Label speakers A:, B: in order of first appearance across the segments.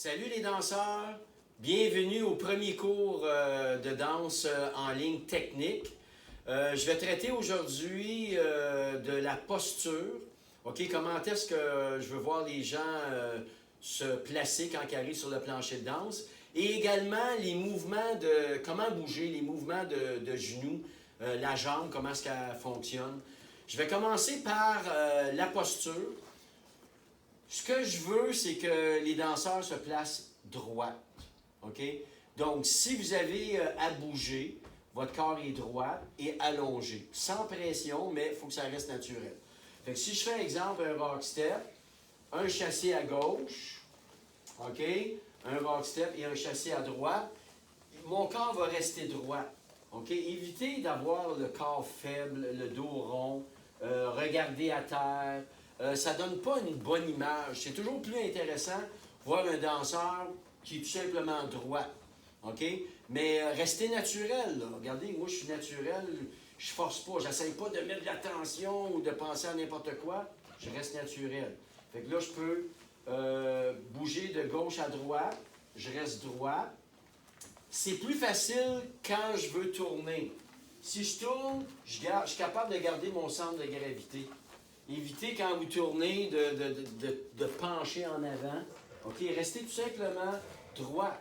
A: Salut les danseurs, bienvenue au premier cours de danse en ligne technique. Je vais traiter aujourd'hui de la posture. OK, comment est-ce que je veux voir les gens se placer quand ils arrivent sur le plancher de danse. Et également les mouvements de, comment bouger, les mouvements de genoux, la jambe, comment est-ce qu'elle fonctionne. Je vais commencer par la posture. Ce que je veux, c'est que les danseurs se placent droit. OK? Donc, si vous avez à bouger, votre corps est droit et allongé. Sans pression, mais il faut que ça reste naturel. Fait que si je fais exemple, un rock step, un chassé à gauche, OK? Un rock step et un chassé à droite, mon corps va rester droit. OK? Évitez d'avoir le corps faible, le dos rond, regarder à terre. Ça ne donne pas une bonne image. C'est toujours plus intéressant voir un danseur qui est tout simplement droit. OK? Mais restez naturel. Là. Regardez, moi, je suis naturel. Je force pas. J'essaie pas de mettre de la tension ou de penser à n'importe quoi. Je reste naturel. Fait que là, je peux bouger de gauche à droite. Je reste droit. C'est plus facile quand je veux tourner. Si je tourne, je suis capable de garder mon centre de gravité. Évitez quand vous tournez de pencher en avant. OK, restez tout simplement droit.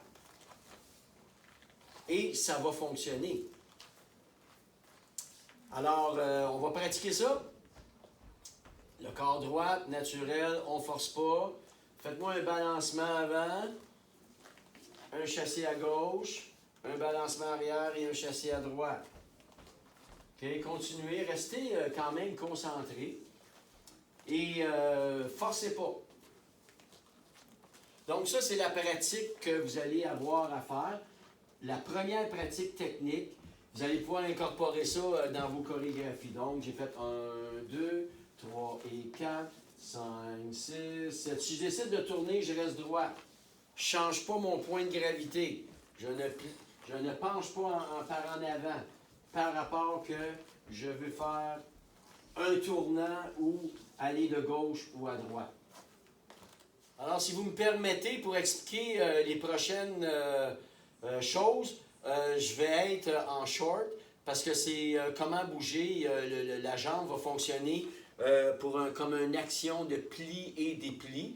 A: Et ça va fonctionner. Alors, on va pratiquer ça. Le corps droit, naturel, on ne force pas. Faites-moi un balancement avant, un chassé à gauche, un balancement arrière et un chassé à droite. OK, continuez, restez quand même concentrés. Et forcez pas. Donc ça, c'est la pratique que vous allez avoir à faire. La première pratique technique, vous allez pouvoir incorporer ça dans vos chorégraphies. Donc, j'ai fait 1, 2, 3 et 4, 5, 6, 7. Si je décide de tourner, je reste droit. Je ne change pas mon point de gravité. Je ne penche pas par en avant par rapport que je veux faire un tournant ou aller de gauche ou à droite. Alors, si vous me permettez, pour expliquer les prochaines choses, je vais être en short parce que c'est comment bouger, la jambe va fonctionner comme une action de pli et dépli.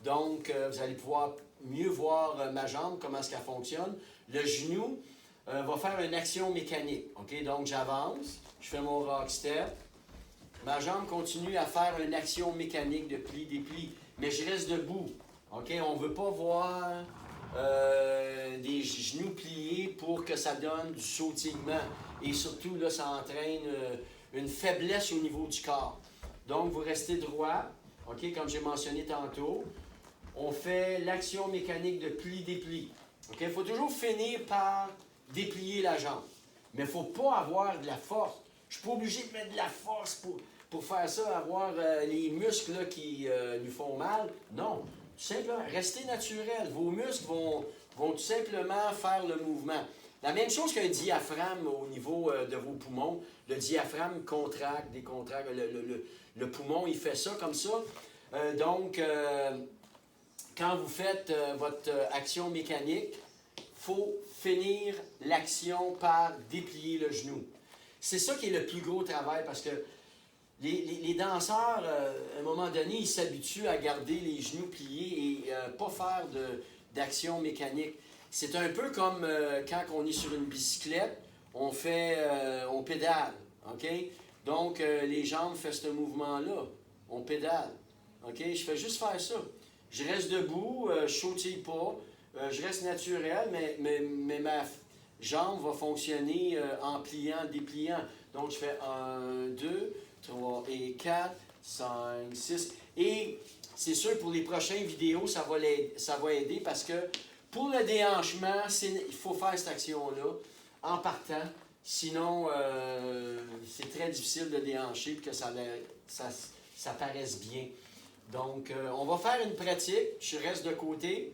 A: Donc, vous allez pouvoir mieux voir ma jambe, comment est-ce qu'elle fonctionne. Le genou va faire une action mécanique. OK? Donc, j'avance, je fais mon rock step. Ma jambe continue à faire une action mécanique de pli-dépli, mais je reste debout. OK? On ne veut pas voir des genoux pliés pour que ça donne du sautillement. Et surtout, là, ça entraîne une faiblesse au niveau du corps. Donc, vous restez droit, OK? Comme j'ai mentionné tantôt. On fait l'action mécanique de pli-dépli. OK? Il faut toujours finir par déplier la jambe. Mais il ne faut pas avoir de la force. Je ne suis pas obligé de mettre de la force pour faire ça, avoir les muscles là, qui nous font mal. Non, tout simplement, restez naturel. Vos muscles vont tout simplement faire le mouvement. La même chose qu'un diaphragme au niveau de vos poumons. Le diaphragme contracte, décontracte. Le poumon, il fait ça comme ça. Donc, quand vous faites votre action mécanique, il faut finir l'action par déplier le genou. C'est ça qui est le plus gros travail parce que les danseurs, à un moment donné, ils s'habituent à garder les genoux pliés et pas faire d'action mécanique. C'est un peu comme quand on est sur une bicyclette, on pédale, OK? Donc, les jambes font ce mouvement-là. On pédale, OK? Je fais juste faire ça. Je reste debout, je ne sautille pas, je reste naturel, mais ma jambe va fonctionner en pliant, dépliant. Donc, je fais 1, 2, 3 et 4, 5, 6. Et c'est sûr, pour les prochaines vidéos, ça va aider parce que pour le déhanchement, il faut faire cette action-là en partant. Sinon, c'est très difficile de déhancher et que ça paraisse bien. Donc, on va faire une pratique. Je reste de côté.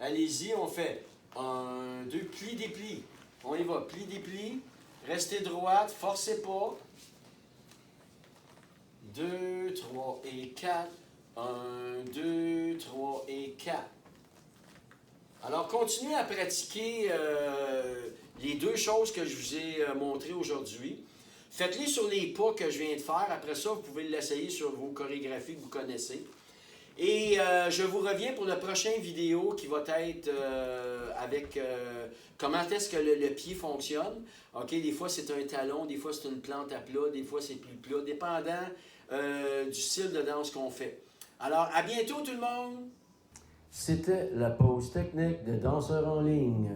A: Allez-y, on fait 1, 2, pli, dépli. On y va, pli, dépli. Restez droite, forcez pas. 2, 3 et 4. 1, 2, 3 et 4. Alors, continuez à pratiquer les deux choses que je vous ai montrées aujourd'hui. Faites-les sur les pas que je viens de faire. Après ça, vous pouvez l'essayer sur vos chorégraphies que vous connaissez. Et je vous reviens pour la prochaine vidéo qui va être avec comment est-ce que le pied fonctionne. OK, des fois c'est un talon, des fois c'est une plante à plat, des fois c'est plus plat, dépendant du style de danse qu'on fait. Alors, à bientôt tout le monde!
B: C'était la pause technique de danseurs en ligne.